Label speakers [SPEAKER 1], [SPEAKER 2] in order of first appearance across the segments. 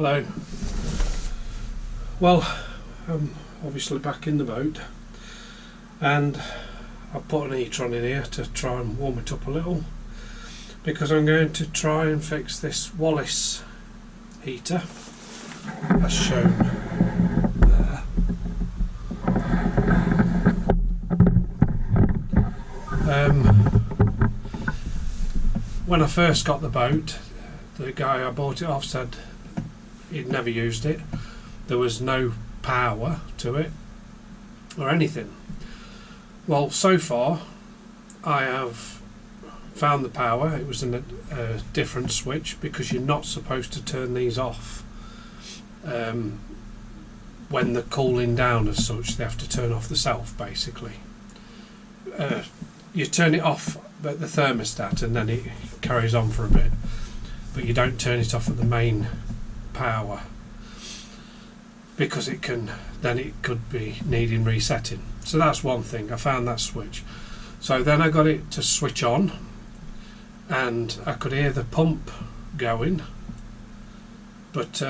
[SPEAKER 1] Hello. Well, I'm obviously back in the boat, and I've put an heater on in here to try and warm it up a little, because I'm going to try and fix this Wallas heater as shown there. When I first got the boat, the guy I bought it off said he'd never used it. There was no power to it or anything. Well, so far I have found the power. It was in a different switch, because you're not supposed to turn these off when they're cooling down as such. They have to turn off the self, basically. You turn it off at the thermostat and then it carries on for a bit, but you don't turn it off at the main power, because it could be needing resetting. So that's one thing. I found that switch. So then I got it to switch on, and I could hear the pump going, but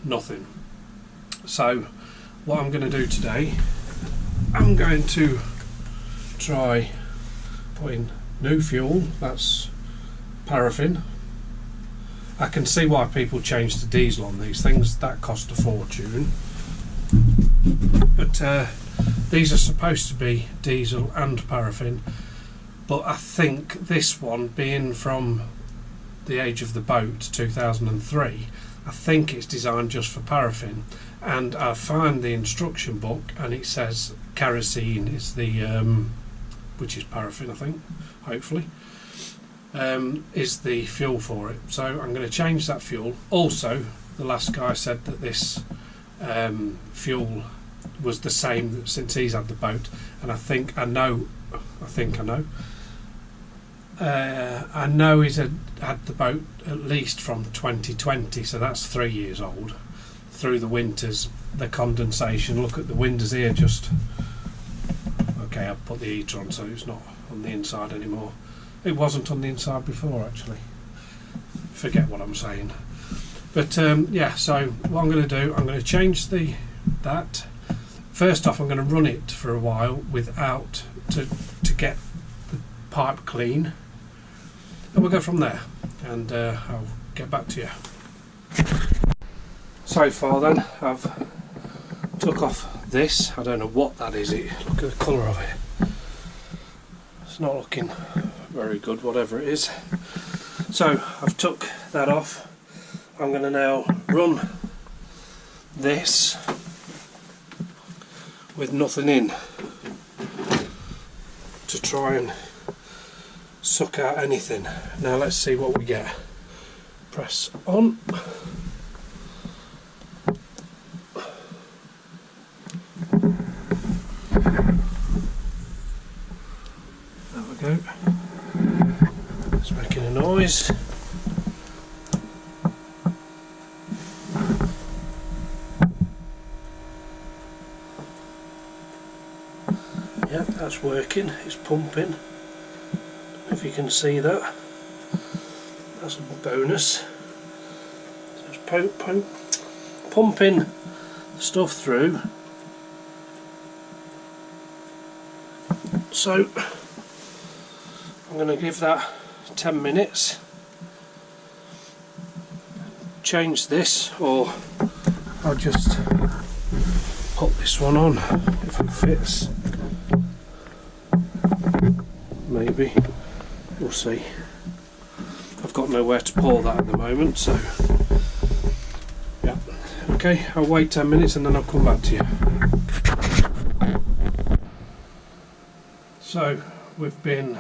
[SPEAKER 1] nothing. So what I'm going to do today, I'm going to try putting new fuel. That's paraffin. I can see why people change to diesel on these things. That cost a fortune. But these are supposed to be diesel and paraffin. But I think this one, being from the age of the boat, 2003, I think it's designed just for paraffin. And I find the instruction book, and it says kerosene is the, which is paraffin, I think, hopefully. Is the fuel for it. So I'm going to change that fuel. Also, the last guy said that this fuel was the same since he's had the boat, and I know he's had the boat at least from 2020, so that's 3 years old. Through the winters, the condensation, look at the windows here, just okay, I've put the heater on so it's not on the inside anymore. It wasn't on the inside before, actually. Forget what I'm saying. But yeah, so what I'm going to do, I'm going to change that. First off, I'm going to run it for a while without to get the pipe clean, and we'll go from there. And I'll get back to you. So far, then, I've took off this. I don't know what that is. Look at the colour of it. It's not looking very good, whatever it is. So I've took that off. I'm going to now run this with nothing in to try and suck out anything. Now let's see what we get. Press on. There we go. It's making a noise. Yeah, that's working. It's pumping. If you can see that, that's a bonus. So it's pumping stuff through. So I'm going to give that 10 minutes, change this, or I'll just put this one on if it fits. Maybe, we'll see. I've got nowhere to pour that at the moment, so yeah. Okay, I'll wait 10 minutes and then I'll come back to you. So we've been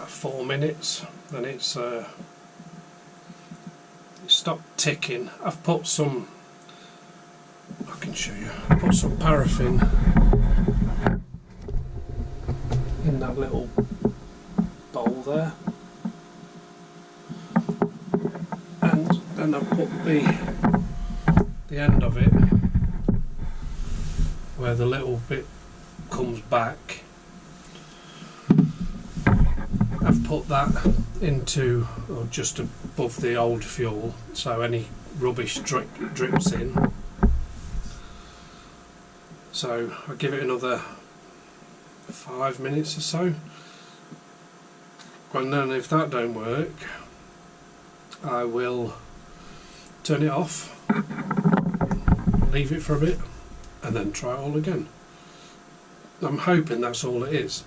[SPEAKER 1] 4 minutes, and it's stopped ticking. I've put some, I can show you, I put some paraffin in that little bowl there, and then I put the end of it where the little bit comes back I've put that into, or just above the old fuel, so any rubbish drips in. So I'll give it another 5 minutes or so, and then if that don't work, I will turn it off, leave it for a bit, and then try it all again. I'm hoping that's all it is.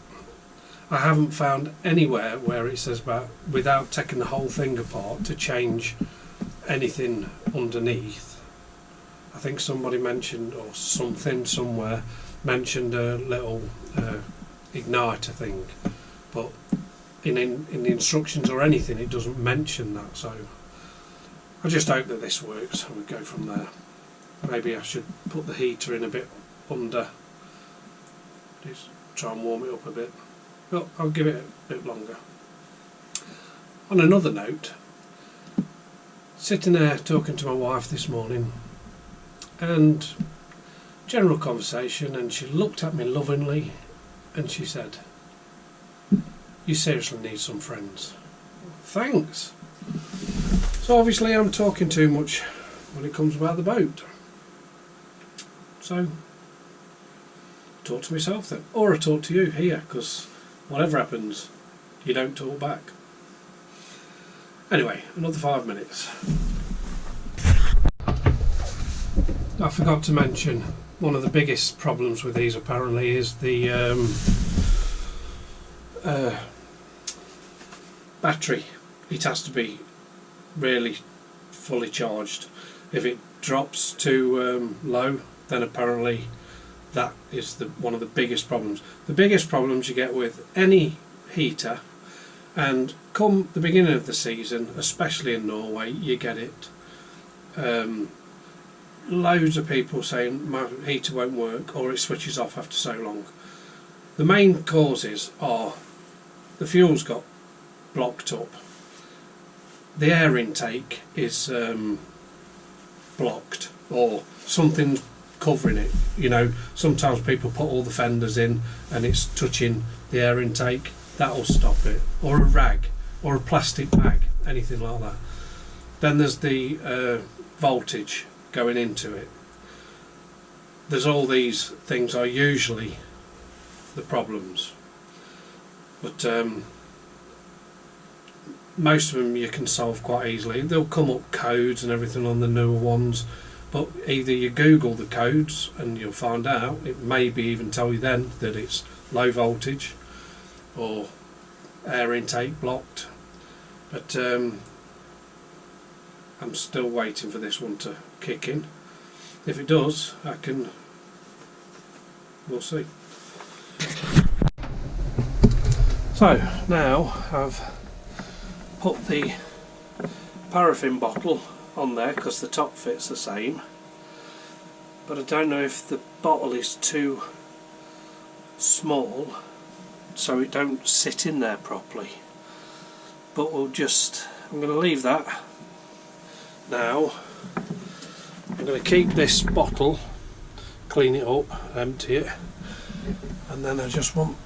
[SPEAKER 1] I haven't found anywhere where it says about, without taking the whole thing apart, to change anything underneath. I think somebody mentioned, or something somewhere mentioned, a little igniter thing, but in the instructions or anything it doesn't mention that, so I just hope that this works and we go from there. Maybe I should put the heater in a bit under, just try and warm it up a bit. Well, I'll give it a bit longer. On another note, sitting there talking to my wife this morning, and general conversation, and she looked at me lovingly and she said, "You seriously need some friends." Thanks. So obviously I'm talking too much when it comes about the boat. So talk to myself then, or I talk to you here, because whatever happens, you don't talk back. Anyway, another 5 minutes. I forgot to mention, one of the biggest problems with these apparently is the battery. It has to be really fully charged. If it drops too low, then apparently that is one of the biggest problems. The biggest problems you get with any heater, and come the beginning of the season, especially in Norway, you get it. Loads of people saying my heater won't work, or it switches off after so long. The main causes are the fuel's got blocked up, the air intake is blocked, or something's covering it. You know, sometimes people put all the fenders in and it's touching the air intake. That'll stop it, or a rag, or a plastic bag, anything like that. Then there's the voltage going into it. There's all these things are usually the problems, but most of them you can solve quite easily. There'll come up codes and everything on the newer ones, but either you Google the codes and you'll find out. It may be even tell you then that it's low voltage or air intake blocked, but I'm still waiting for this one to kick in. If it does, we'll see. So now I've put the paraffin bottle on there because the top fits the same, but I don't know if the bottle is too small so it don't sit in there properly, but I'm going to leave that now. I'm going to keep this bottle, clean it up, empty it, and then I just want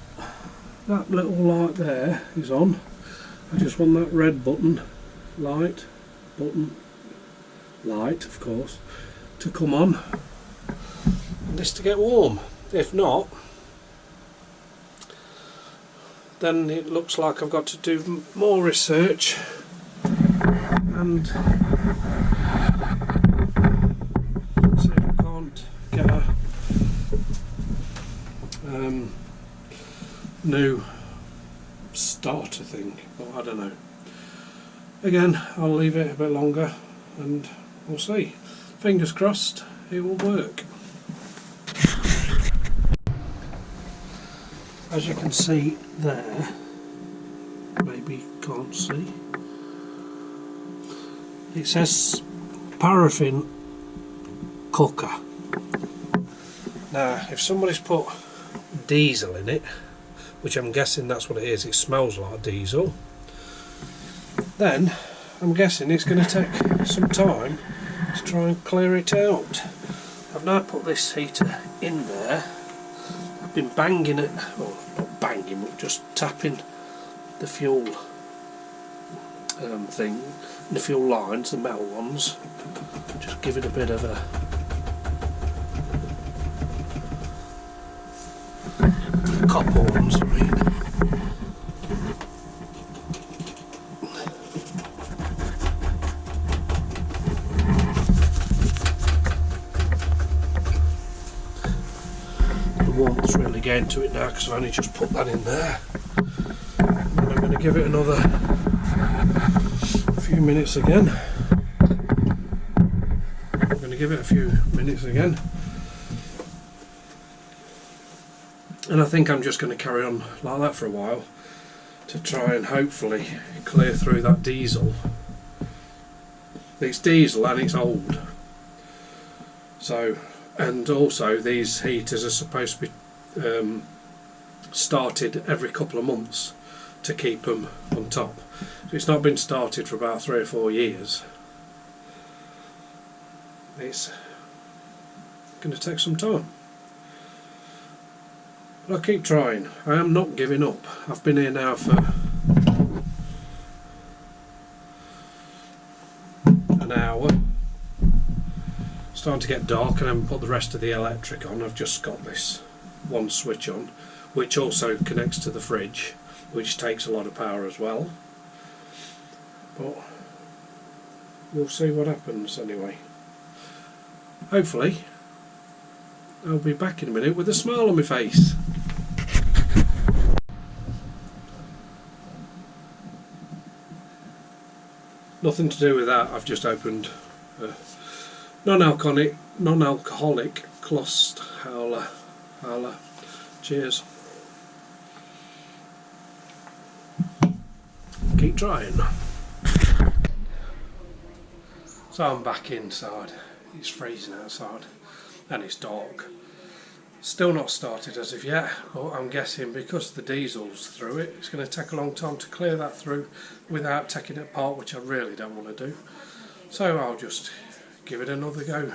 [SPEAKER 1] that little light there is on. I just want that red light of course, to come on, and this to get warm. If not, then it looks like I've got to do more research and see if I can't get a new starter thing, but I don't know. Again, I'll leave it a bit longer and we'll see. Fingers crossed it will work. As you can see there, maybe you can't see, it says paraffin cooker. Now if somebody's put diesel in it, which I'm guessing that's what it is, it smells like diesel, then I'm guessing it's going to take some time to try and clear it out. I've now put this heater in there. I've been banging it, well not banging but just tapping the fuel thing, the fuel lines, the metal ones. Just give it a bit of a copper ones, I mean. The warmth's really getting to it now because I've only just put that in there. And then I'm going to give it another few minutes again. I'm going to give it a few minutes again. And I think I'm just going to carry on like that for a while to try and hopefully clear through that diesel. It's diesel and it's old. So, and also these heaters are supposed to be started every couple of months to keep them on top. So it's not been started for about 3 or 4 years. It's going to take some time. But I'll keep trying. I am not giving up. I've been here now for an hour. It's starting to get dark and I haven't put the rest of the electric on. I've just got this one switch on, which also connects to the fridge, which takes a lot of power as well. But we'll see what happens anyway. Hopefully I'll be back in a minute with a smile on my face. Nothing to do with that, I've just opened a non-alcoholic Klost Howler. Cheers. Keep trying. So I'm back inside. It's freezing outside and it's dark. Still not started as of yet, but I'm guessing because the diesel's through it, it's going to take a long time to clear that through without taking it apart, which I really don't want to do. So I'll just give it another go.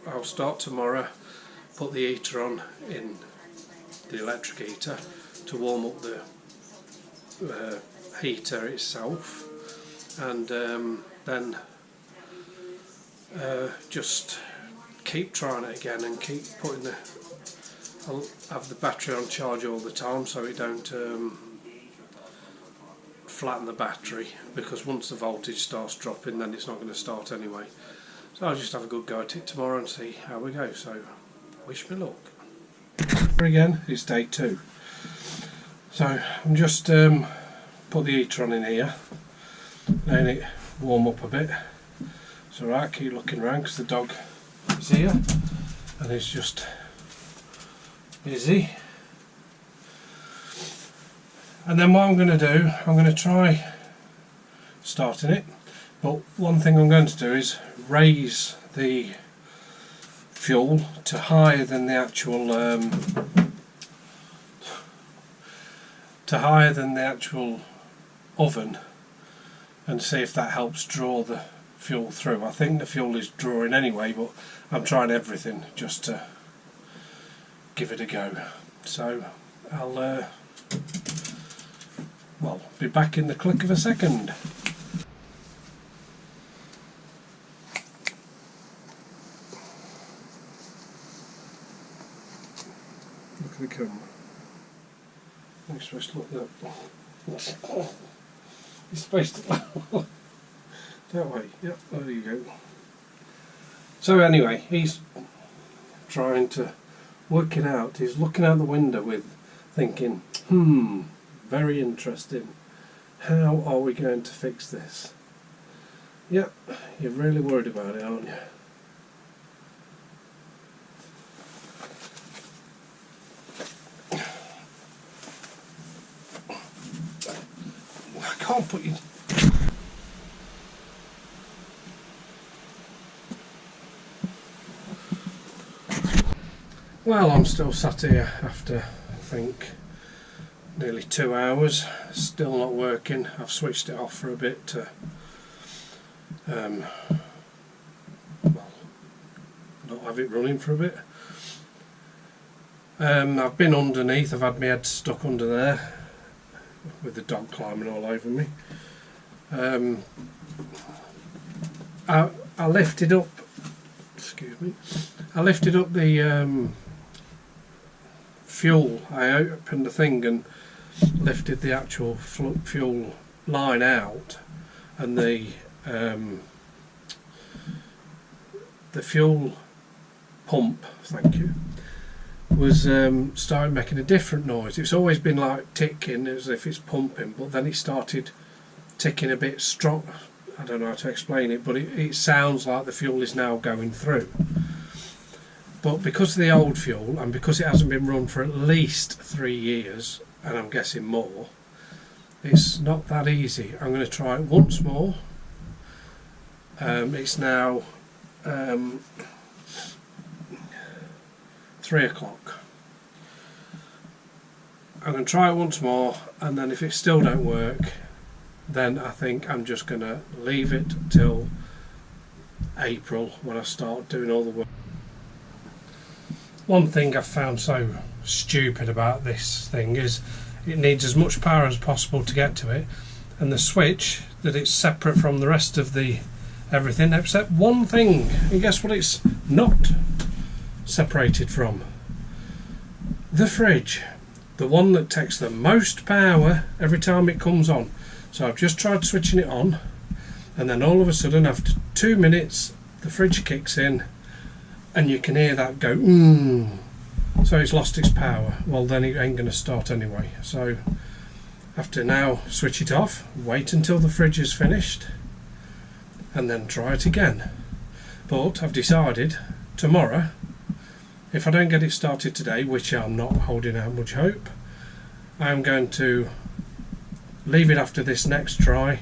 [SPEAKER 1] I'll start tomorrow, put the heater on in the electric heater to warm up the heater itself, and then just keep trying it again and keep putting I'll have the battery on charge all the time so it don't flatten the battery, because once the voltage starts dropping then it's not going to start anyway. So I'll just have a good go at it tomorrow and see how we go, so wish me luck. Again, it's day 2. So I'm just put the heater on in here, letting it warm up a bit. It's alright, keep looking around because the dog is here and it's just busy. And then what I'm going to do, I'm going to try starting it, but one thing I'm going to do is raise the fuel to higher than the actual oven and see if that helps draw the fuel through. I think the fuel is drawing anyway, but I'm trying everything just to give it a go. So I'll be back in the click of a second. Look at the camera. You're supposed to look that. You're supposed to that way. Yep, there you go. So anyway, he's trying to work it out. He's looking out the window with thinking, very interesting. How are we going to fix this? Yep, you're really worried about it, aren't you? I can't put you... Well, I'm still sat here after, I think, nearly 2 hours, still not working. I've switched it off for a bit to not have it running for a bit. I've been underneath, I've had my head stuck under there with the dog climbing all over me. I lifted up, excuse me, I lifted up the fuel. I opened the thing and lifted the actual fuel line out, and the fuel pump, thank you, was started making a different noise. It's always been like ticking as if it's pumping, but then it started ticking a bit strong. I don't know how to explain it, but it sounds like the fuel is now going through. But because of the old fuel, and because it hasn't been run for at least 3 years, and I'm guessing more, it's not that easy. I'm going to try it once more. It's now 3 o'clock. I'm going to try it once more, and then if it still don't work, then I think I'm just going to leave it till April when I start doing all the work. One thing I've found so stupid about this thing is it needs as much power as possible to get to it, and the switch, that it's separate from the rest of the everything except one thing. And guess what it's not separated from? The fridge, the one that takes the most power every time it comes on. So I've just tried switching it on, and then all of a sudden after 2 minutes the fridge kicks in and you can hear that go so it's lost its power. Well, then it ain't going to start anyway, so I have to now switch it off, wait until the fridge is finished, and then try it again. But I've decided tomorrow, if I don't get it started today, which I'm not holding out much hope, I'm going to leave it after this next try,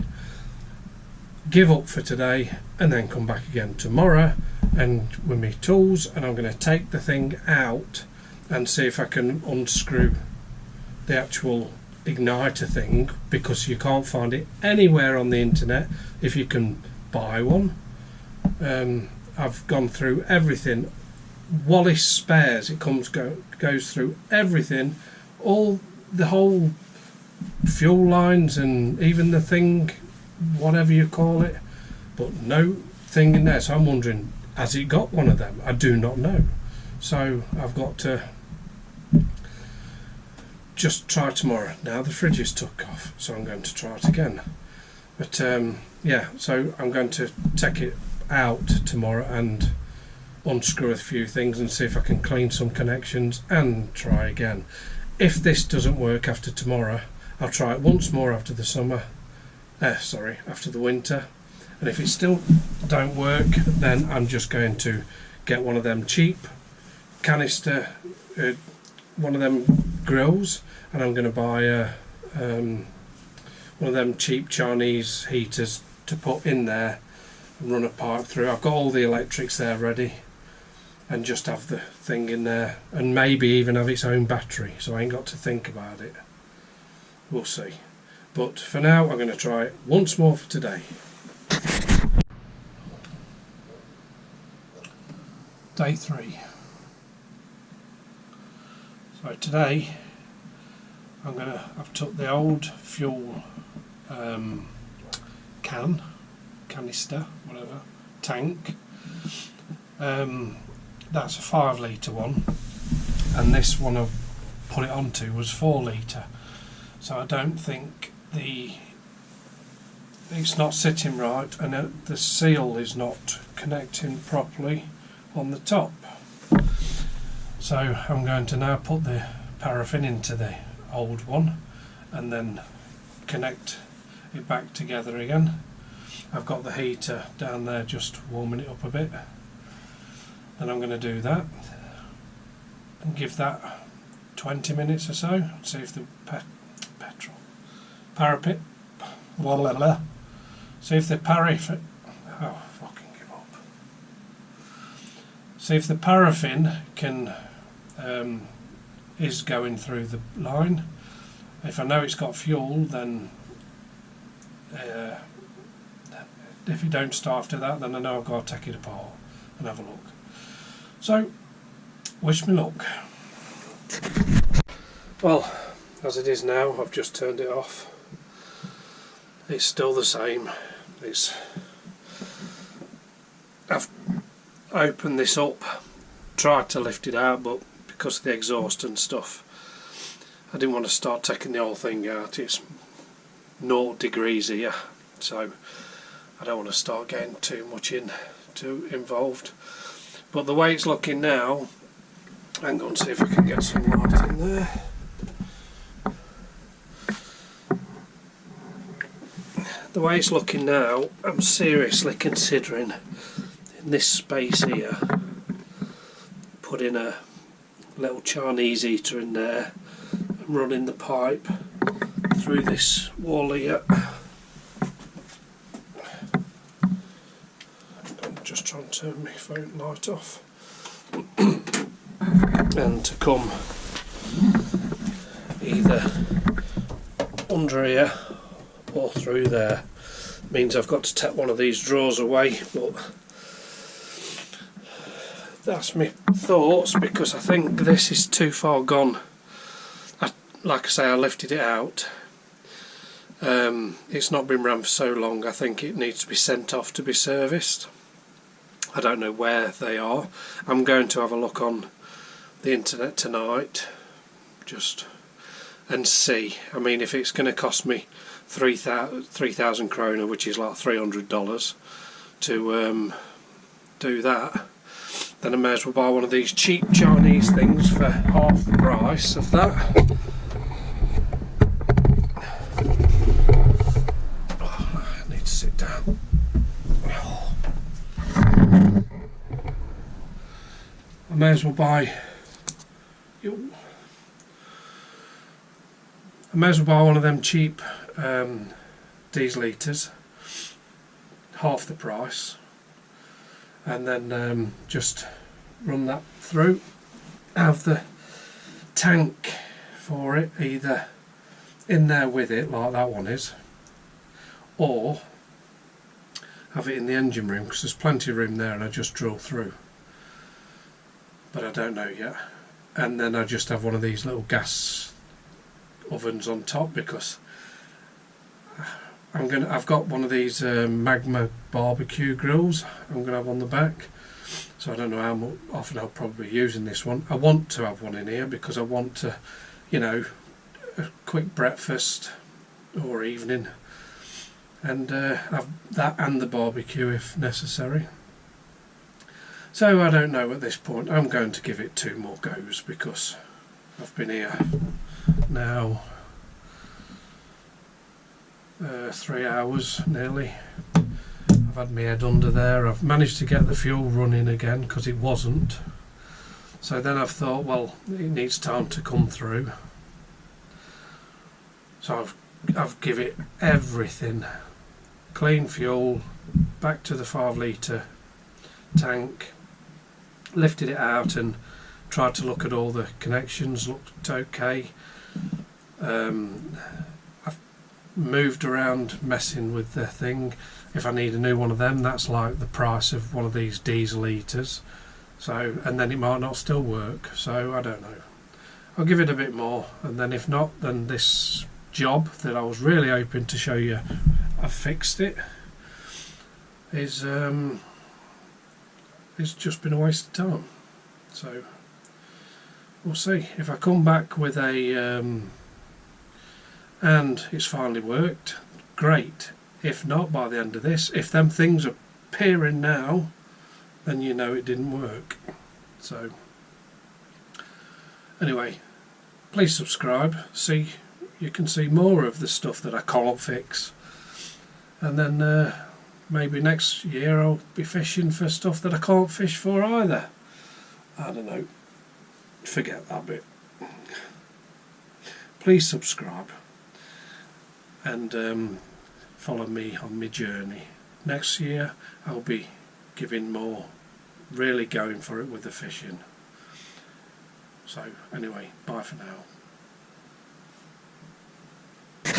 [SPEAKER 1] give up for today, and then come back again tomorrow and with my tools, and I'm going to take the thing out and see if I can unscrew the actual igniter thing, because you can't find it anywhere on the internet if you can buy one. I've gone through everything. Wallas spares, it goes through everything, the whole fuel lines and even the thing, whatever you call it, but no thing in there. So I'm wondering, has it got one of them? I do not know. So I've got to just try tomorrow. Now the fridge is took off, so I'm going to try it again. But yeah, so I'm going to take it out tomorrow and unscrew a few things and see if I can clean some connections and try again. If this doesn't work after tomorrow, I'll try it once more after the summer, after the winter, and if it still don't work, then I'm just going to get one of them cheap canister, one of them grills, and I'm going to buy one of them cheap Chinese heaters to put in there and run a pipe through. I've got all the electrics there ready, and just have the thing in there, and maybe even have its own battery, so I ain't got to think about it. We'll see. But for now, I'm going to try it once more for today. Day 3. So today I've took the old fuel canister, whatever, tank. That's a 5 litre one, and this one I've put it onto was 4 litre. So I don't think it's not sitting right, and the seal is not connecting properly on the top. So I'm going to now put the paraffin into the old one and then connect it back together again. I've got the heater down there just warming it up a bit. Then I'm going to do that and give that 20 minutes or so, see if the see if the paraffin can is going through the line. If I know it's got fuel, then if it don't start after that, then I know I've got to take it apart and have a look. So, wish me luck. Well, as it is now. I've just turned it off. It's still the same. I've opened this up, tried to lift it out, but because of the exhaust and stuff, I didn't want to start taking the whole thing out. It's 0 degrees here, so I don't want to start getting too much involved. But the way it's looking now, hang on, see if I can get some light in there. The way it's looking now, I'm seriously considering in this space here putting a little Chinese heater in there and running the pipe through this wall here. I'm just trying to turn my phone light off. And to come either under here or through there. Means I've got to take one of these drawers away, but that's my thoughts, because I think this is too far gone. Like I say, I lifted it out. It's not been run for so long. I think it needs to be sent off to be serviced. I don't know where they are. I'm going to have a look on the internet tonight just and see. I mean, if it's going to cost me 3,000 kroner, which is like $300, to do that, then I may as well buy one of these cheap Chinese things for half the price of that. Oh, I need to sit down. I may as well buy one of them cheap diesel heaters, half the price, and then just run that through. Have the tank for it either in there with it, like that one is, or have it in the engine room, because there's plenty of room there, and I just drill through. But I don't know yet. And then I just have one of these little gas ovens on top, because I've got one of these magma barbecue grills I'm gonna have on the back, so I don't know how often I'll probably be using this one. I want to have one in here because I want to, you know, a quick breakfast or evening, and have that and the barbecue if necessary. So I don't know at this point. I'm going to give it 2 more goes, because I've been here now 3 hours nearly. I've had my head under there. I've managed to get the fuel running again, because it wasn't. So then I've thought, well, it needs time to come through. So I've give it everything. Clean fuel, back to the 5 litre tank, lifted it out and tried to look at all the connections, looked okay. I've moved around messing with the thing. If I need a new one of them, that's like the price of one of these diesel heaters, so, and then it might not still work, so I don't know. I'll give it a bit more, and then if not, then this job that I was really hoping to show you I've fixed it is it's just been a waste of time. So we'll see. If I come back with a and it's finally worked, great. If not, by the end of this, if them things are appearing now, then you know it didn't work. So anyway, please subscribe. You can see more of the stuff that I can't fix, and then maybe next year I'll be fishing for stuff that I can't fish for either. I don't know, forget that bit. Please subscribe and follow me on my journey. Next year I'll be giving more, really going for it with the fishing. So anyway, bye for now.